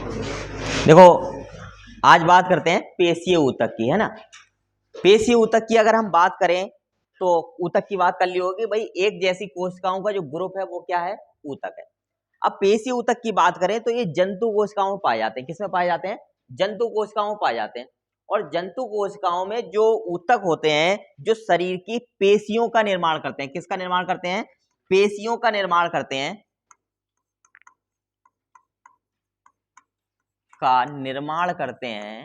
देखो आज बात करते हैं पेशीय ऊतक की, है ना। पेशीय ऊतक की अगर हम बात करें तो ऊतक की बात कर ली होगी भाई, एक जैसी कोशिकाओं का जो ग्रुप है वो क्या है, ऊतक है। अब पेशीय ऊतक की बात करें तो ये जंतु कोशिकाओं में पाए जाते हैं। किसमें पाए जाते हैं? जंतु कोशिकाओं में पाए जाते हैं। और जंतु कोशिकाओं में जो ऊतक होते हैं जो शरीर की पेशियों का निर्माण करते हैं। किसका निर्माण करते हैं? पेशियों का निर्माण करते हैं, का निर्माण करते हैं,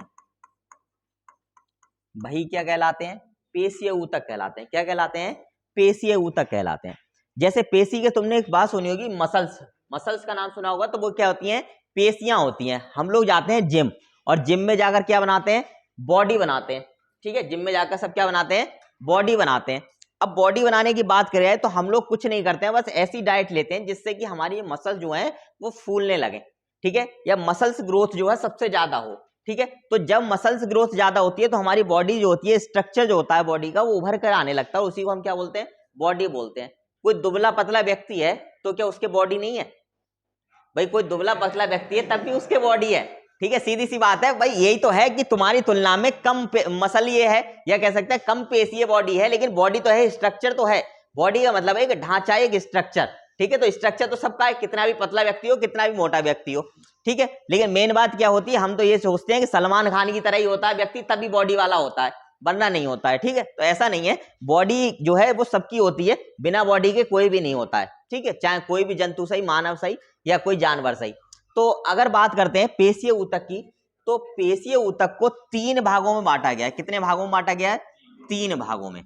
वही क्या कहलाते हैं? पेशीय ऊतक कहलाते हैं। क्या कहलाते हैं? पेशीय ऊतक कहलाते हैं। जैसे पेशी के तुमने एक बात सुनी होगी, मसल्स। मसल्स का नाम सुना होगा, तो वो क्या होती हैं? पेशियां होती हैं। हम लोग जाते हैं जिम, और जिम में जाकर क्या बनाते हैं? बॉडी बनाते हैं। ठीक है, जिम में जाकर सब क्या बनाते हैं? बॉडी बनाते हैं। अब बॉडी बनाने की बात करें तो हम लोग कुछ नहीं करते हैं, बस ऐसी डाइट लेते हैं जिससे कि हमारी मसल जो है वो फूलने लगे। ठीक है, या मसल्स ग्रोथ जो है सबसे ज्यादा हो। ठीक है, तो जब मसल्स ग्रोथ ज्यादा होती है तो हमारी बॉडी जो होती है, स्ट्रक्चर जो होता है बॉडी का, वो उभर कर आने लगता है। उसी को हम क्या बोलते हैं? बॉडी बोलते हैं। कोई दुबला पतला व्यक्ति है तो क्या उसके बॉडी नहीं है? भाई कोई दुबला पतला व्यक्ति है तब भी उसके बॉडी है। ठीक है, सीधी सी बात है भाई। यही तो है कि तुम्हारी तुलना में कम मसल ये है, या कह सकते हैं कम पेशीय बॉडी है, लेकिन बॉडी तो है, स्ट्रक्चर तो है। बॉडी का मतलब है एक ढांचा, एक स्ट्रक्चर। ठीक है, तो स्ट्रक्चर तो सबका है, कितना भी पतला व्यक्ति हो, कितना भी मोटा व्यक्ति हो। ठीक है, लेकिन मेन बात क्या होती है, हम तो ये सोचते हैं कि सलमान खान की तरह ही होता है व्यक्ति, तभी बॉडी वाला होता है, वरना नहीं होता है। ठीक है, तो ऐसा नहीं है। बॉडी जो है वो सबकी होती है, बिना बॉडी के कोई भी नहीं होता है। ठीक है, चाहे कोई भी जंतु सही, मानव सही, या कोई जानवर सही। तो अगर बात करते हैं पेशीय ऊतक की, तो पेशीय ऊतक को 3 भागों में बांटा गया है। कितने भागों में बांटा गया है? 3 भागों में।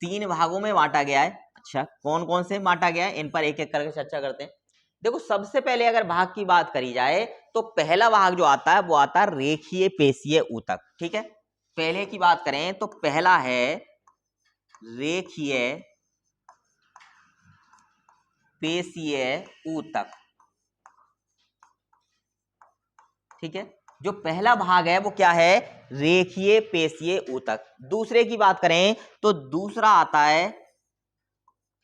3 भागों में बांटा गया है। अच्छा, कौन कौन से बांटा गया है, इन पर एक एक करके चर्चा करते हैं। देखो, सबसे पहले अगर भाग की बात करी जाए तो पहला भाग जो आता है वो आता है रेखीय पेशीय ऊतक। ठीक है, पहले की बात करें तो पहला है रेखीय पेशीय ऊतक। ठीक है, जो पहला भाग है वो क्या है? रेखीय पेशीय ऊतक। दूसरे की बात करें तो दूसरा आता है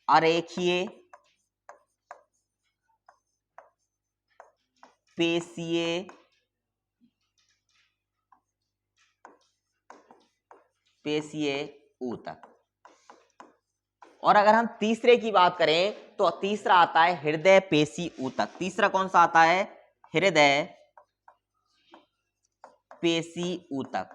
अरेखीय पेशीय ऊतक। और अगर हम तीसरे की बात करें तो तीसरा आता है हृदय पेशी ऊतक। तीसरा कौन सा आता है? हृदय पेशी ऊतक।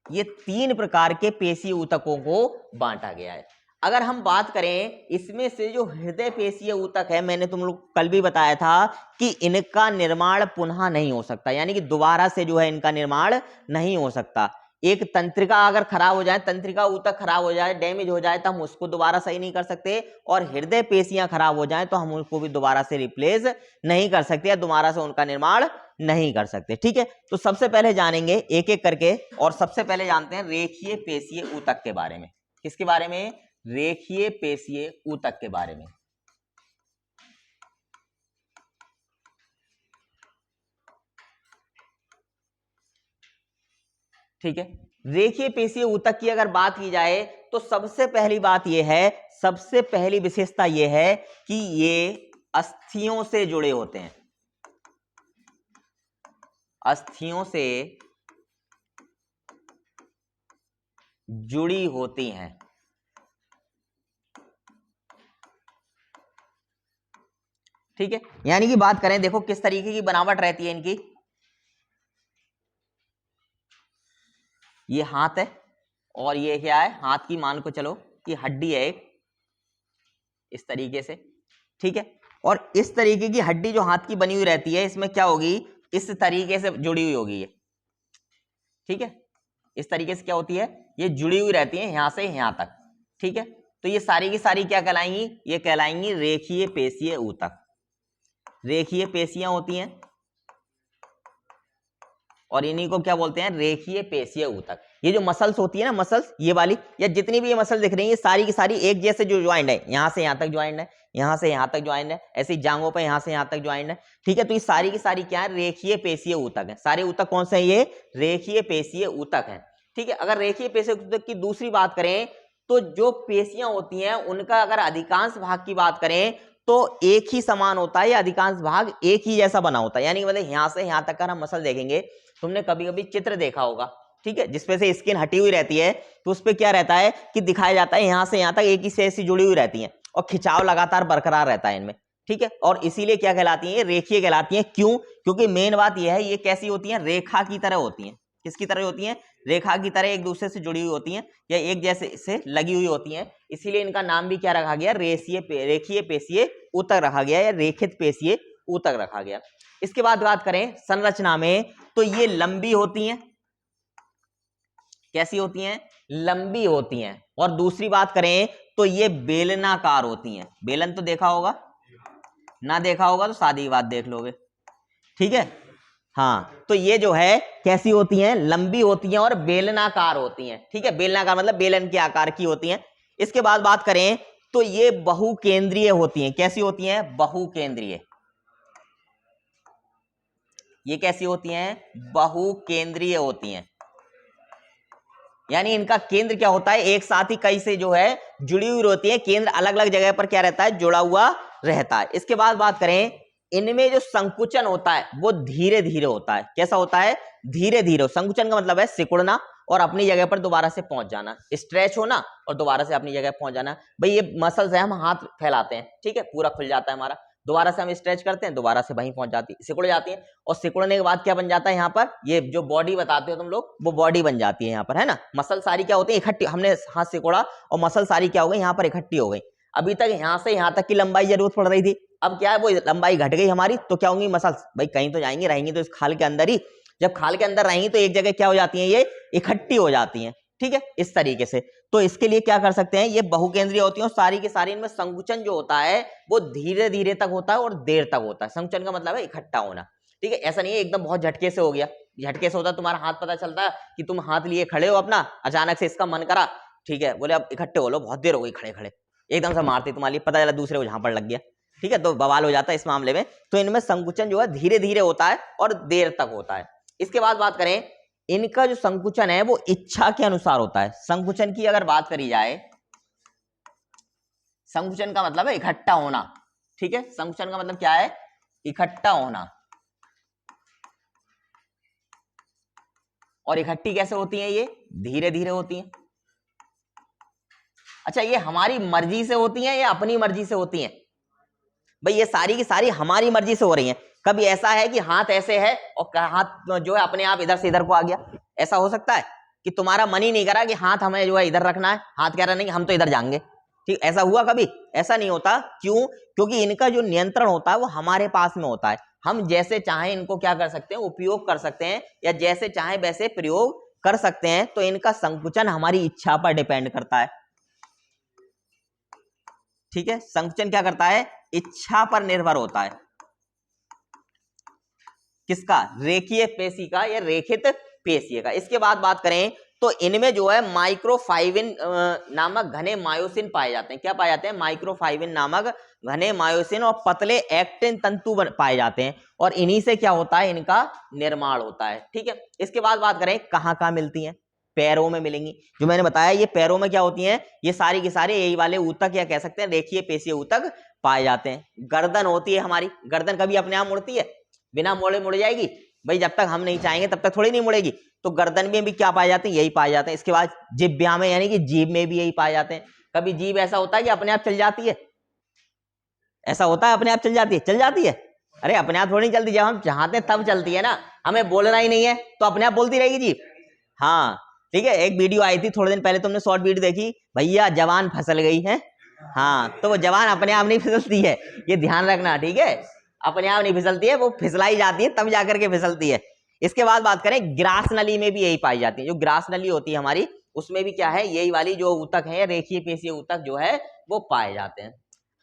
ये 3 प्रकार के पेशी ऊतकों को बांटा गया है। अगर हम बात करें इसमें से जो हृदय पेशीय ऊतक है, मैंने तुम लोग कल भी बताया था कि इनका निर्माण पुनः नहीं हो सकता, यानी कि दोबारा से जो है इनका निर्माण नहीं हो सकता। एक तंत्रिका अगर खराब हो जाए, तंत्रिका ऊतक खराब हो जाए, डैमेज हो जाए, तो हम उसको दोबारा सही नहीं कर सकते। और हृदय पेशियां खराब हो जाए तो हम उसको भी दोबारा से रिप्लेस नहीं कर सकते, या दोबारा से उनका निर्माण नहीं कर सकते। ठीक है, तो सबसे पहले जानेंगे एक एक करके, और सबसे पहले जानते हैं रेखीय पेशीय ऊतक के बारे में। किसके बारे में? रेखीय पेशीय ऊतक के बारे में। ठीक है, रेखीय पेशीय ऊतक की अगर बात की जाए तो सबसे पहली बात यह है, सबसे पहली विशेषता यह है कि ये अस्थियों से जुड़े होते हैं। अस्थियों से जुड़ी होती हैं। ठीक है, यानी कि बात करें, देखो किस तरीके की बनावट रहती है इनकी। ये हाथ है, और ये क्या है? हाथ की मान को चलो कि हड्डी है एक, इस तरीके से। ठीक है, और इस तरीके की हड्डी जो हाथ की बनी हुई रहती है, इसमें क्या होगी? इस तरीके से जुड़ी हुई होगी ये। ठीक है, इस तरीके से क्या होती है? ये जुड़ी हुई रहती है यहां से यहां तक। ठीक है, तो ये सारी की सारी क्या कहलाएंगी? ये कहलाएंगी रेखीय पेशीय ऊतक। रेखीय पेशियां होती हैं और इन्हीं को क्या बोलते हैं? रेखीय पेशीय ऊतक। ये जो मसल्स होती है ना, मसल्स ये वाली, या जितनी भी ये मसल दिख रही है, ये सारी की सारी एक जैसे जो ज्वाइंट है, यहां से यहां तक ज्वाइंट है, यहां से यहां तक ज्वाइंट है, ऐसे ही जांघों पे यहां से यहां तक ज्वाइंट है। ठीक है, तो ये सारी की सारी क्या है? रेखीय पेशीय ऊतक है। सारे ऊतक कौन से हैं? ये रेखीय पेशीय ऊतक है। ठीक है, अगर रेखीय पेशीय ऊतक की दूसरी बात करें तो जो पेशियां होती हैं उनका अगर अधिकांश भाग की बात करें तो एक ही समान होता है, या अधिकांश भाग एक ही जैसा बना होता है। यानी मतलब यहां से यहां तक का हम मसल देखेंगे, तुमने कभी कभी चित्र देखा होगा, ठीक है, जिसपे से स्किन हटी हुई रहती है, तो उस पे क्या रहता है कि दिखाया जाता है यहां से यहां तक एक ही से ऐसी जुड़ी हुई रहती है और खिंचाव लगातार बरकरार रहता है इनमें, ठीक है। और इसीलिए क्या कहलाती है, रेखीय कहलाती है। क्यों? क्योंकि मेन बात यह है ये कैसी होती है, रेखा की तरह होती है। किसकी तरह होती हैं? रेखा की तरह एक दूसरे से जुड़ी हुई होती हैं या एक जैसे से लगी हुई होती हैं। इसीलिए इनका नाम भी क्या रखा गया, रेखीय पेशीय ऊतक रखा गया या रेखित पेशीय ऊतक रखा गया। इसके बाद बात करें संरचना में, तो ये लंबी होती हैं। कैसी होती हैं? लंबी होती हैं। और दूसरी बात करें तो ये बेलनाकार होती हैं। बेलन तो देखा होगा, ना देखा होगा तो सादी बात देख लोगे, ठीक है। हाँ, तो ये जो है कैसी होती हैं, लंबी होती हैं और बेलनाकार होती हैं, ठीक है। बेलनाकार मतलब बेलन के आकार की होती हैं। इसके बाद बात करें तो ये बहुकेंद्रीय होती हैं। कैसी होती हैं? बहुकेंद्रीय। ये कैसी होती हैं? बहुकेंद्रीय होती हैं। यानी इनका केंद्र क्या होता है, एक साथ ही कई से जो है जुड़ी हुई होती है, केंद्र अलग अलग जगह पर क्या रहता है, जुड़ा हुआ रहता है। इसके बाद बात करें, इनमें जो संकुचन होता है वो धीरे धीरे होता है। कैसा होता है? धीरे धीरे। संकुचन का मतलब है सिकुड़ना और अपनी जगह पर दोबारा से पहुंच जाना, स्ट्रेच होना और दोबारा से अपनी जगह पहुंच जाना। भाई ये मसल्स है, हम हाथ फैलाते हैं, ठीक है, पूरा खुल जाता है हमारा, दोबारा से हम स्ट्रेच करते हैं, दोबारा से वहीं पहुंच जाती है, सिकुड़ जाती है। और सिकुड़ने के बाद क्या बन जाता है यहाँ पर, ये जो बॉडी बताते हो तुम लोग, वो बॉडी बन जाती है यहाँ पर, है ना। मसल सारी क्या होती है, इकट्ठी। हमने हाथ सिकुड़ा और मसल सारी क्या हो गई, यहाँ पर इकट्ठी हो गई। अभी तक यहाँ से यहाँ तक की लंबाई जरूरत पड़ रही थी, अब क्या है वो लंबाई घट गई हमारी, तो क्या होंगी मसल्स, भाई कहीं तो जाएंगी, रहेंगी तो इस खाल के अंदर ही। जब खाल के अंदर रहेंगी तो एक जगह क्या हो जाती है, ये इकट्ठी हो जाती है, ठीक है, इस तरीके से। तो इसके लिए क्या कर सकते हैं, ये बहुकेंद्रीय होती है और सारी की सारी इनमें संकुचन जो होता है वो धीरे धीरे तक होता है और देर तक होता है। संकुचन का मतलब है इकट्ठा होना, ठीक है। ऐसा नहीं है एकदम बहुत झटके से हो गया। झटके से होता है, तुम्हारा हाथ पता चलता है कि तुम हाथ लिए खड़े हो अपना, अचानक से इसका मन करा, ठीक है, बोले अब इकट्ठे हो लो, बहुत देर हो गई खड़े खड़े, एकदम से मारते तुम्हारी, पता चला दूसरे को झापड़ लग गया, ठीक है, तो बवाल हो जाता है इस मामले में। तो इनमें संकुचन जो है धीरे धीरे होता है और देर तक होता है। इसके बाद बात करें, इनका जो संकुचन है वो इच्छा के अनुसार होता है। संकुचन की अगर बात करी जाए, संकुचन का मतलब है इकट्ठा होना, ठीक है। संकुचन का मतलब क्या है, इकट्ठा होना। और इकट्ठी कैसे होती है, ये धीरे धीरे होती हैं। अच्छा, ये हमारी मर्जी से होती हैं या अपनी मर्जी से होती हैं? भाई ये सारी की सारी हमारी मर्जी से हो रही हैं। कभी ऐसा है कि हाथ ऐसे है और हाथ जो है अपने आप इधर से इधर को आ गया, ऐसा हो सकता है कि तुम्हारा मन ही नहीं करा कि हाथ हमें जो है इधर रखना है, हाथ कह रहा नहीं हम तो इधर जाएंगे, ठीक, ऐसा हुआ कभी? ऐसा नहीं होता। क्यों? क्योंकि इनका जो नियंत्रण होता है वो हमारे पास में होता है। हम जैसे चाहें इनको क्या कर सकते हैं, उपयोग कर सकते हैं, या जैसे चाहें वैसे प्रयोग कर सकते हैं। तो इनका संकुचन हमारी इच्छा पर डिपेंड करता है, ठीक है। संकुचन क्या करता है, इच्छा पर निर्भर होता है। किसका? रेखीय पेशी का या रेखित पेशीय का। इसके बाद बात करें तो इनमें जो है माइक्रोफाइबिन नामक घने मायोसिन पाए जाते हैं। क्या पाए जाते हैं? माइक्रोफाइबिन नामक घने मायोसिन और पतले एक्टिन तंतु पाए जाते हैं, और इन्हीं से क्या होता है, इनका निर्माण होता है, ठीक है। इसके बाद बात करें कहाँ कहाँ मिलती हैं, पैरों में मिलेंगी। जो मैंने बताया ये पैरों में क्या होती हैं, ये सारी की सारी यही वाले ऊतक या कह सकते हैं रेखीय पेशीय ऊतक पाए जाते हैं। गर्दन होती है हमारी, गर्दन कभी अपने आप मुड़ती है? बिना मोड़े मुड़ जाएगी? भाई जब तक हम नहीं चाहेंगे तब तक थोड़ी नहीं मुड़ेगी। तो गर्दन में भी क्या पाए जाते हैं, यही पाए जाते हैं। इसके बाद जिह्वा में यानी कि जीभ में भी यही पाए जाते हैं। कभी जीभ ऐसा होता है कि अपने आप चल जाती है? ऐसा होता है अपने आप चल जाती है? चल जाती है? अरे अपने आप थोड़ी नहीं चलती, जब हम चाहते हैं तब चलती है ना। हमें बोलना ही नहीं है तो अपने आप बोलती रहेगी जीभ। हाँ ठीक है, एक वीडियो आई थी थोड़े दिन पहले, तुमने शॉर्ट वीडियो देखी, भैया जवान फिसल गई है। हाँ, तो वो जवान अपने आप नहीं फिसलती है, ये ध्यान रखना, ठीक है। अपने आप नहीं फिसलती है, वो फिसलाई जाती है तब जाकर के फिसलती है। इसके बाद बात करें ग्रास नली में भी यही पाई जाती है। जो ग्रास नली होती है हमारी, उसमें भी क्या है, यही वाली जो ऊतक है, रेखीय पेशीय ऊतक जो है वो पाए जाते हैं।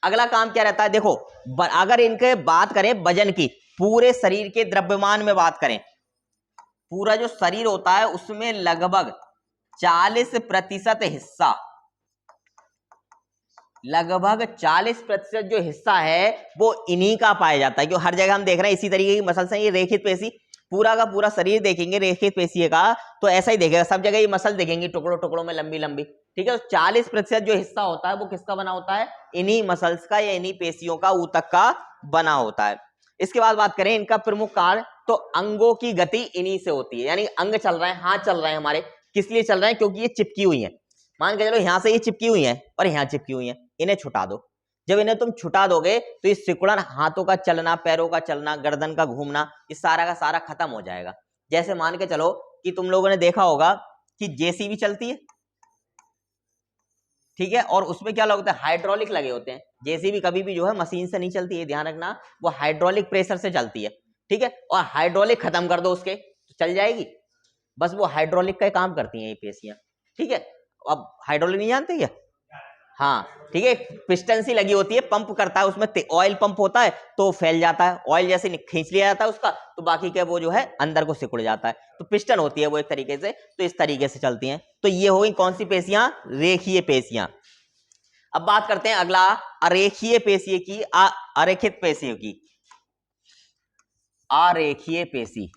अगला काम क्या रहता है, देखो अगर इनके बात करें वजन की, पूरे शरीर के द्रव्यमान में बात करें, पूरा जो शरीर होता है उसमें लगभग 40% हिस्सा, लगभग 40% जो हिस्सा है वो इन्हीं का पाया जाता है। क्यों? हर जगह हम देख रहे हैं इसी तरीके की मसल से, ये रेखित पेशी, पूरा का पूरा शरीर देखेंगे रेखित पेशी का, तो ऐसा ही देखेगा, सब जगह ये मसल देखेंगी टुकड़ों टुकड़ों में लंबी लंबी, ठीक है। 40% जो हिस्सा होता है वो किसका बना होता है, इन्हीं मसल्स का या इन्हीं पेशियों का, ऊतक का बना होता है। इसके बाद बात करें इनका प्रमुख कार्य, तो अंगों की गति इन्हीं से होती है। यानी अंग चल रहे हैं, हाथ चल रहे हैं हमारे, किस लिए चल रहे हैं, क्योंकि ये चिपकी हुई है। मान के चलो यहां से ये चिपकी हुई है और यहां चिपकी हुई है, इन्हें छुटा दो। जब इन्हें तुम छुटा दोगे तो ये सिकुड़न, हाथों का चलना, पैरों का चलना, गर्दन का घूमना, ये सारा का सारा खत्म हो जाएगा। जैसे मान के चलो कि तुम लोगों ने देखा होगा कि जेसीबी चलती है, ठीक है, और उसमें क्या लगता है, हाइड्रोलिक लगे होते हैं। जेसीबी कभी भी जो है मशीन से नहीं चलती है, ध्यान रखना, वो हाइड्रोलिक प्रेशर से चलती है, ठीक है। और हाइड्रोलिक खत्म कर दो उसके तो चल जाएगी, बस वो हाइड्रोलिक का काम करती हैं ये पेशियां, ठीक है। अब हाइड्रोलिक नहीं जानते क्या, हाँ ठीक है, पिस्टन सी लगी होती है, पंप करता है, उसमें ऑयल पंप होता है तो फैल जाता है, ऑयल जैसे खींच लिया जाता है उसका, तो बाकी के वो जो है अंदर को सिकुड़ जाता है, तो पिस्टन होती है वो एक तरीके से, तो इस तरीके से चलती हैं। तो ये हो गई कौन सी पेशियां, रेखीय पेशियां। अब बात करते हैं अगला अरेखीय पेशी की, अरेखित पेशियों की। अरेखीय पेशी,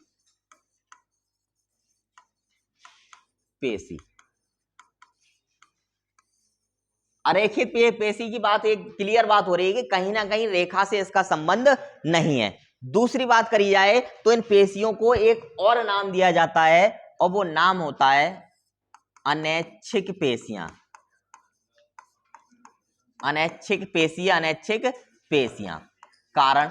अरेखित पेशी की बात, एक क्लियर बात हो रही है कि कहीं ना कहीं रेखा से इसका संबंध नहीं है। दूसरी बात करी जाए तो इन पेशियों को एक और नाम दिया जाता है और वो नाम होता है अनैच्छिक पेशियां। अनैच्छिक पेशी, अनैच्छिक पेशियां, कारण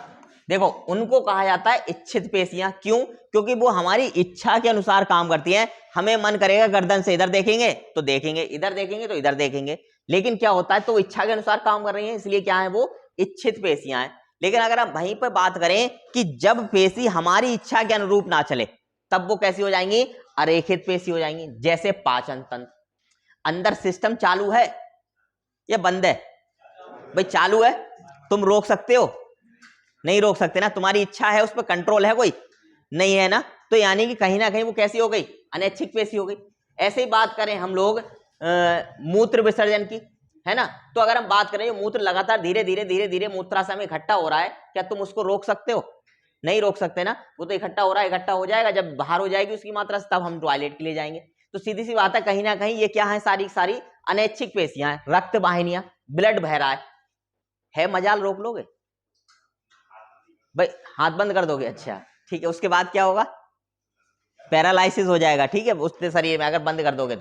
देखो उनको कहा जाता है इच्छित पेशियां। क्यों, क्योंकि वो हमारी इच्छा के अनुसार काम करती हैं। हमें मन करेगा गर्दन से इधर देखेंगे तो देखेंगे, इधर देखेंगे तो इधर देखेंगे, लेकिन क्या होता है, तो वो इच्छा के अनुसार काम कर रही हैं, इसलिए क्या है, वो इच्छित पेशियां हैं। लेकिन अगर हम वहीं पर बात करें कि जब पेशी हमारी इच्छा के अनुरूप ना चले, तब वो कैसी हो जाएंगी, अरेखित पेशी हो जाएंगी। जैसे पाचन तंत्र, अंदर सिस्टम चालू है या बंद है, भाई चालू है, तुम रोक सकते हो, नहीं रोक सकते ना, तुम्हारी इच्छा है, उस पर कंट्रोल है कोई, नहीं है ना, तो यानी कि कहीं ना कहीं वो कैसी हो गई, अनैच्छिक पेशी हो गई। ऐसे ही बात करें हम लोग मूत्र विसर्जन की, है ना, तो अगर हम बात करें मूत्र लगातार धीरे धीरे धीरे धीरे मूत्राशय में इकट्ठा हो रहा है, क्या तुम उसको रोक सकते हो, नहीं रोक सकते ना, वो तो इकट्ठा हो रहा है, इकट्ठा हो जाएगा, जब बाहर हो जाएगी उसकी मात्रा तब हम टॉयलेट के लिए जाएंगे। तो सीधी सी बात है, कहीं ना कहीं ये क्या है, सारी सारी अनैच्छिक पेशियां हैं। रक्त वाहिनियां, ब्लड बह रहा है, मजाल रोक लोगे भाई, हाथ बंद कर दोगे, अच्छा ठीक है, उसके बाद क्या होगा, पैरालाइसिस हो जाएगा, ठीक है, उसके शरीर में अगर बंद कर दोगे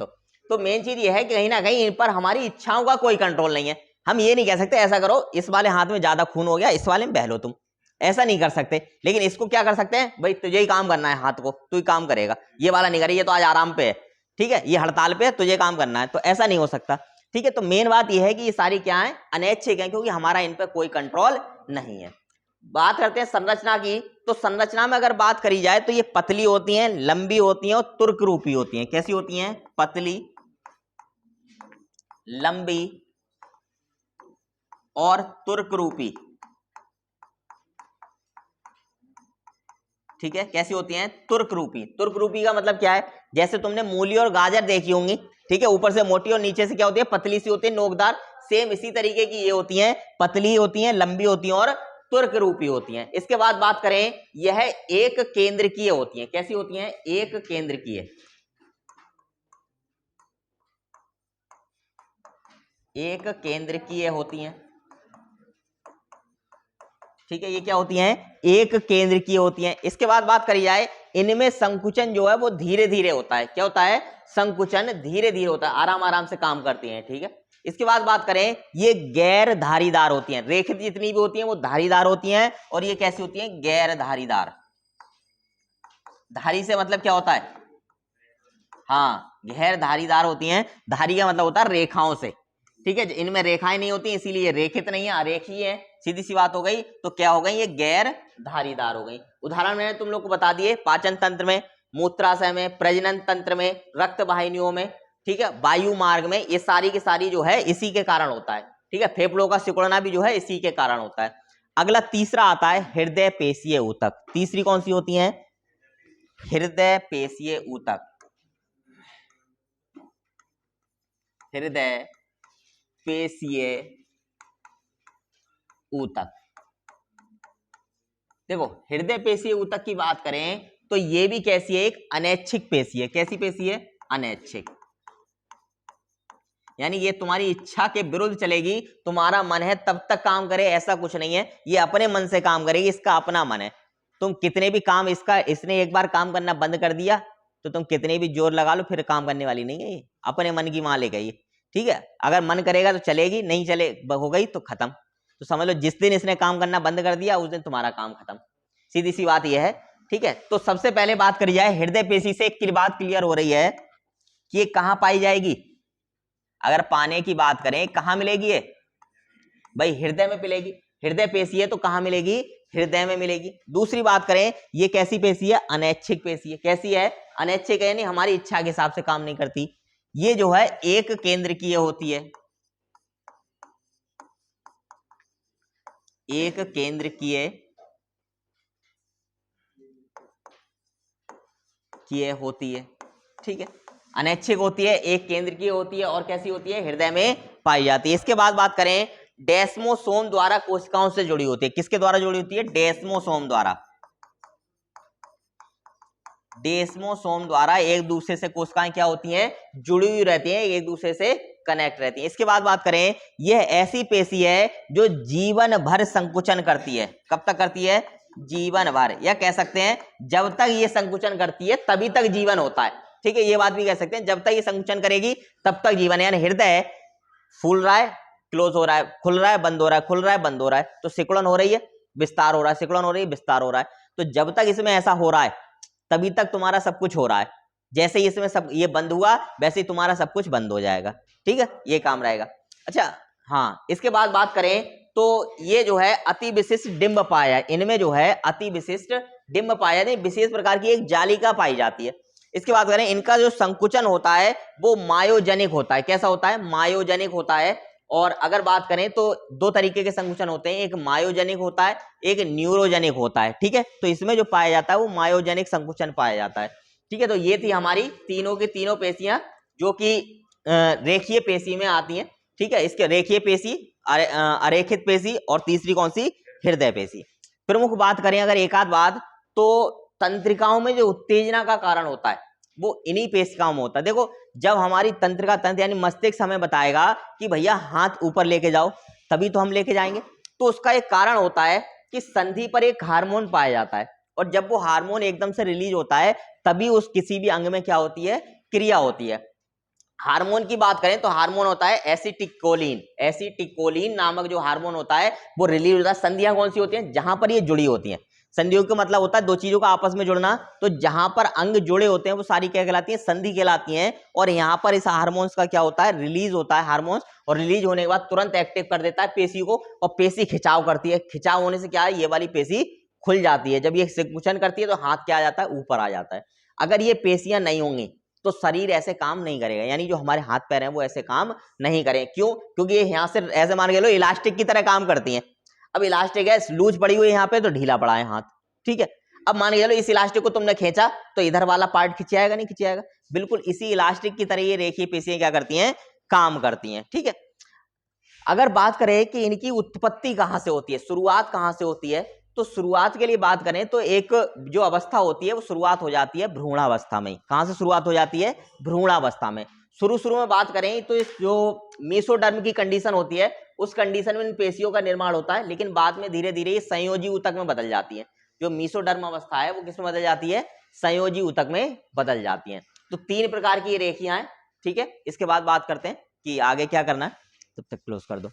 तो मेन चीज ये है कि कहीं ना कहीं इन पर हमारी इच्छाओं का कोई कंट्रोल नहीं है। हम ये नहीं कह सकते ऐसा करो, इस वाले हाथ में ज्यादा खून हो गया, इस वाले में बह लो तुम, ऐसा नहीं कर सकते। लेकिन इसको क्या कर सकते हैं, भाई तुझे ही काम करना है, हाथ को तू ही काम करेगा, ये वाला नहीं करे, ये तो आज आराम पे है, ठीक है, ये हड़ताल पे है, तुझे काम करना है, तो ऐसा नहीं हो सकता, ठीक है। तो मेन बात यह है कि ये सारी क्या है, अनैच्छिक है, क्योंकि हमारा इन पर कोई कंट्रोल नहीं है। बात करते हैं संरचना की, तो संरचना में अगर बात करी जाए तो ये पतली होती हैं, लंबी होती हैं और तुर्क रूपी होती हैं। कैसी होती हैं, पतली, लंबी और तुर्क रूपी, ठीक है, कैसी होती हैं, तुर्क रूपी। तुर्क रूपी का मतलब क्या है, जैसे तुमने मूली और गाजर देखी होंगी, ठीक है, ऊपर से मोटी और नीचे से क्या होती है, पतली सी होती है, नोकदार, सेम इसी तरीके की ये होती हैं, पतली होती हैं, लंबी होती हैं और तुर्क रूपी होती हैं। इसके बाद बात करें, यह एक केंद्रकीय होती हैं। कैसी होती हैं, एक केंद्रकीय, एक केंद्रकीय होती हैं, ठीक है, ये क्या होती हैं, एक केंद्रकीय होती हैं। इसके बाद बात करी जाए, इनमें संकुचन जो है वो धीरे धीरे होता है। क्या होता है, संकुचन धीरे धीरे होता है, आराम आराम से काम करती हैं, ठीक है। इसके बाद बात करें, ये गैर धारीदार होती हैं, रेखित जितनी भी होती हैं वो धारीदार होती हैं, और ये कैसी होती हैं, गैर धारीदार। धारी से मतलब क्या होता है, हाँ, गैर धारीदार होती हैं, धारी का मतलब होता है रेखाओं से, ठीक है, इनमें रेखाएं नहीं होती, इसीलिए रेखित नहीं है, अरेखीय है, सीधी सी बात हो गई। तो क्या हो गई, ये गैर धारीदार हो गई। उदाहरण मैंने तुम लोग को बता दिए, पाचन तंत्र में, मूत्राशय में, प्रजनन तंत्र में, रक्त वाहिनियों में, ठीक है, वायु मार्ग में, ये सारी की सारी जो है इसी के कारण होता है, ठीक है, फेफड़ों का सिकुड़ना भी जो है इसी के कारण होता है। अगला तीसरा आता है हृदय पेशीय ऊतक। तीसरी कौन सी होती है, हृदय पेशीय ऊतक। हृदय पेशीय ऊतक, देखो हृदय पेशीय ऊतक की बात करें तो ये भी कैसी है, एक अनैच्छिक पेशी है। कैसी पेशी है, अनैच्छिक। यानी ये तुम्हारी इच्छा के विरुद्ध चलेगी, तुम्हारा मन है तब तक काम करे, ऐसा कुछ नहीं है, ये अपने मन से काम करेगी, इसका अपना मन है। तुम कितने भी काम इसने एक बार काम करना बंद कर दिया तो तुम कितने भी जोर लगा लो फिर काम करने वाली नहीं है, ये अपने मन की मालिक है ये, ठीक है। अगर मन करेगा तो चलेगी, नहीं चले हो गई तो खत्म। तो समझ लो जिस दिन इसने काम करना बंद कर दिया उस दिन तुम्हारा काम खत्म, सीधी सी बात यह है, ठीक है। तो सबसे पहले बात करी जाए हृदय पेशी से, एक बात क्लियर हो रही है कि ये कहां पाई जाएगी। अगर पाने की बात करें कहां मिलेगी ये, भाई हृदय में मिलेगी, हृदय पेशी है तो कहां मिलेगी, हृदय में मिलेगी। दूसरी बात करें ये कैसी पेशी है, अनैच्छिक पेशी है। कैसी है, अनैच्छिक है, यानी हमारी इच्छा के हिसाब से काम नहीं करती। ये जो है एक केंद्रकीय होती है, एक केंद्रकीय होती है, ठीक है। अनैच्छिक होती है, एक केंद्रकीय होती है और कैसी होती है, हृदय में पाई जाती है। इसके बाद बात करें डेस्मोसोम द्वारा कोशिकाओं से जुड़ी होती है। किसके द्वारा जुड़ी होती है, डेस्मोसोम द्वारा। डेस्मोसोम द्वारा एक दूसरे से कोशिकाएं क्या होती हैं, जुड़ी हुई रहती हैं, एक दूसरे से कनेक्ट रहती हैं। इसके बाद बात करें यह ऐसी पेशी है जो जीवन भर संकुचन करती है। कब तक करती है, जीवन भर, या कह सकते हैं जब तक ये संकुचन करती है तभी तक जीवन होता है, ठीक है। ये बात भी कह सकते हैं जब तक ये संकुचन करेगी तब तक जीवन है। यानी हृदय फूल रहा है, क्लोज हो रहा है, खुल रहा है, बंद हो रहा है, खुल रहा है, बंद हो रहा है, तो सिकुड़न हो रही है, विस्तार हो रहा है, सिकुड़न हो रही है, विस्तार हो रहा है। तो जब तक इसमें ऐसा हो रहा है तभी तक तुम्हारा सब कुछ हो रहा है। जैसे ही इसमें सब ये बंद हुआ वैसे ही तुम्हारा सब कुछ बंद हो जाएगा, ठीक है, ये काम रहेगा। अच्छा हाँ, इसके बाद बात करें तो ये जो है अति विशिष्ट डिंब पाया, इनमें जो है अति विशिष्ट डिंब पाया नहीं, विशेष प्रकार की एक जालिका पाई जाती है। इसके बाद करें इनका जो संकुचन होता है वो मायोजेनिक होता है। कैसा होता है, मायोजेनिक होता है। और अगर बात करें तो दो तरीके के संकुचन होते हैं, एक मायोजेनिक होता है, एक न्यूरोजेनिक होता है, ठीक है। तो इसमें जो पाया जाता है वो मायोजेनिक संकुचन पाया जाता है, ठीक है। तो ये थी हमारी तीनों की तीनों पेशियां जो कि रेखीय पेशी में आती हैं, ठीक है। इसके रेखीय पेशी, अरेखित पेशी और तीसरी कौन सी, हृदय पेशी। प्रमुख बात करें अगर एक आध बात, तो तंत्रिकाओं में जो उत्तेजना का कारण होता है वो इन्हीं पेशिकाओं में होता है। देखो जब हमारी तंत्रिका तंत्र यानी मस्तिष्क हमें बताएगा कि भैया हाथ ऊपर लेके जाओ, तभी तो हम लेके जाएंगे। तो उसका एक कारण होता है कि संधि पर एक हार्मोन पाया जाता है, और जब वो हार्मोन एकदम से रिलीज होता है तभी उस किसी भी अंग में क्या होती है, क्रिया होती है। हार्मोन की बात करें तो हार्मोन होता है एसिटिकोलिन, एसिटिकोलिन नामक जो हार्मोन होता है वो रिलीज होता है। संधियां कौन सी होती हैं, जहां पर ये जुड़ी होती हैं। संधियों का मतलब होता है दो चीजों का आपस में जुड़ना, तो जहां पर अंग जुड़े होते हैं वो सारी क्या कहलाती हैं, संधि कहलाती हैं। और यहाँ पर इस हार्मोन्स का क्या होता है, रिलीज होता है हार्मोन्स, और रिलीज होने के बाद तुरंत एक्टिव कर देता है पेशी को, और पेशी खिंचाव करती है। खिंचाव होने से क्या है, ये वाली पेशी खुल जाती है। जब ये संकुचन करती है तो हाथ क्या आ जाता है, ऊपर आ जाता है। अगर ये पेशियां नहीं होंगी तो शरीर ऐसे काम नहीं करेगा, यानी जो हमारे हाथ पैर हैं वो ऐसे काम नहीं करें। क्यों, क्योंकि ये यहाँ से ऐसे मान के लो इलास्टिक की तरह काम करती हैं। अब इलास्टिक है, लूज पड़ी हुई है यहाँ पे तो ढीला पड़ा है हाथ, ठीक है। अब मान के चलो इस इलास्टिक को तुमने खींचा तो इधर वाला पार्ट खिंचाएगा नहीं, खिंचाएगा। बिल्कुल इसी इलास्टिक की तरह ये रेखीय पेशियां क्या करती हैं, काम करती हैं, ठीक है। अगर बात करें कि इनकी उत्पत्ति कहां से होती है, शुरुआत कहां से होती है, तो शुरुआत के लिए बात करें तो एक जो अवस्था होती है वो शुरुआत हो जाती है भ्रूणावस्था में। कहां से शुरुआत हो जाती है, भ्रूणावस्था में। शुरू में बात करें तो इस जो मेसोडर्म की कंडीशन होती है उस कंडीशन में इन पेशियों का निर्माण होता है, लेकिन बाद में धीरे धीरे ये संयोजी ऊतक में बदल जाती है। जो मेसोडर्म अवस्था है वो किस में बदल जाती है, संयोजी ऊतक में बदल जाती है। तो तीन प्रकार की ये रेखियां हैं, ठीक है। इसके बाद बात करते हैं कि आगे क्या करना है, तब तक क्लोज कर दो।